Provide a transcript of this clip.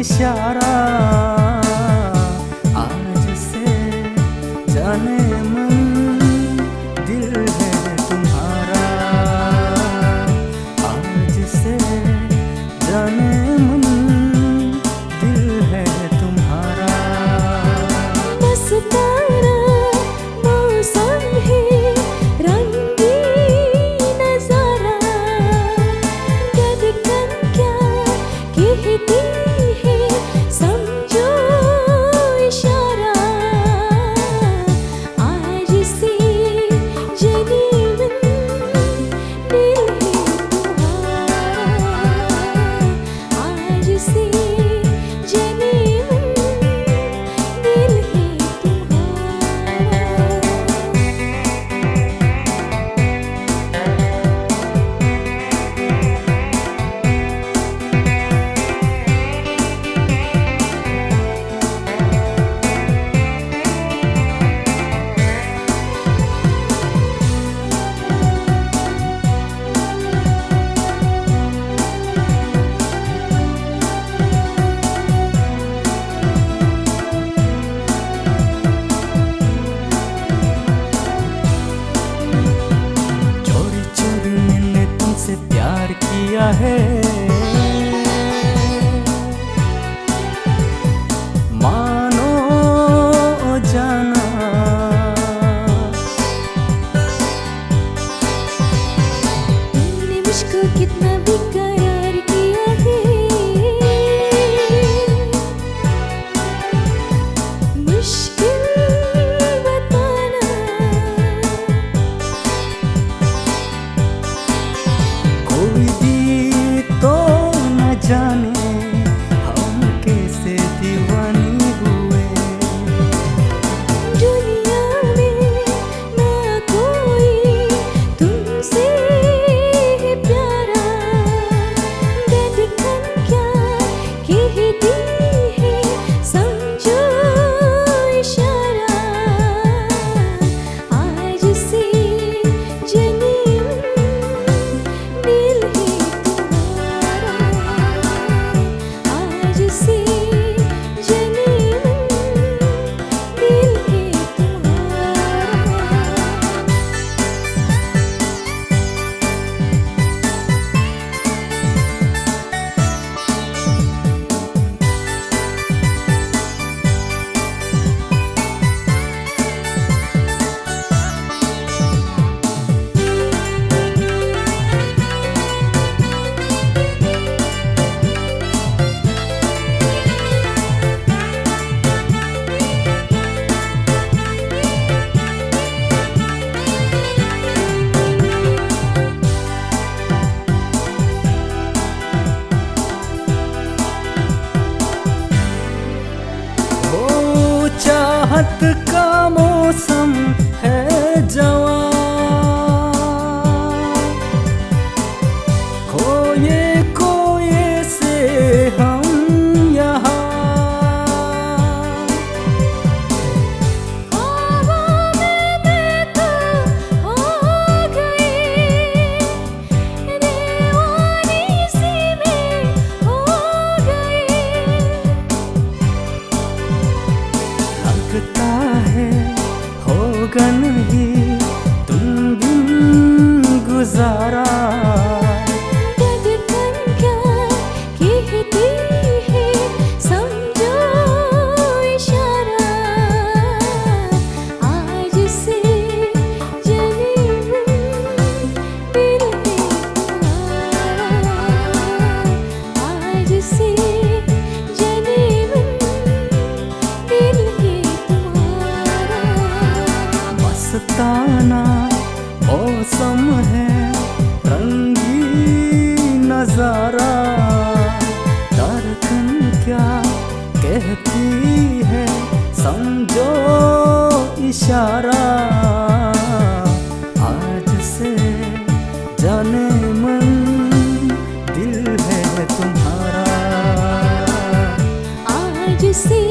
इशारा, आज से जाने मन दिल है तुम्हारा, आज से जाने मन दिल है तुम्हारा। मस्ताना मौसम है, रंगीन नजारा, धड़कन क्या कहती है, समझो इशारा, आज से जाने मन दिल है तुम्हारा, आज से जाने मन दिल है चोरी चोरी मैंने तुमसे प्यार किया है, मानो जाना। तुमने मुझको कितना बेकरार किया है, मुश्किल बताना। कोई भी तो न जाने हम कैसे दीवानी हुए, दुनिया में ना कोई तुमसे है प्यारा, धड़कन क्या कहती है, समझो इशारा, आज से जाने मन दिल है तुम्हारा, आज से जाने मन दिल है तुम्हारा। ओ चाहत का मौसम है जवां, खोए खोए से हम यहाँ, ख्वाबों में मैं तो हो गई, दीवानी सी मैं हो गई। लगता है होगा नहीं तुम बिन गुजारा, धड़कन क्या कहती है, समझो इशारा, आज से जाने मन दिल है तुम्हारा, आज से जाने मन दिल है तुम्हारा। मस्ताना मौसम है, रंगीन नजारा, धड़कन क्या कहती है, समझो इशारा, आज से जाने मन दिल है तुम्हारा, आज से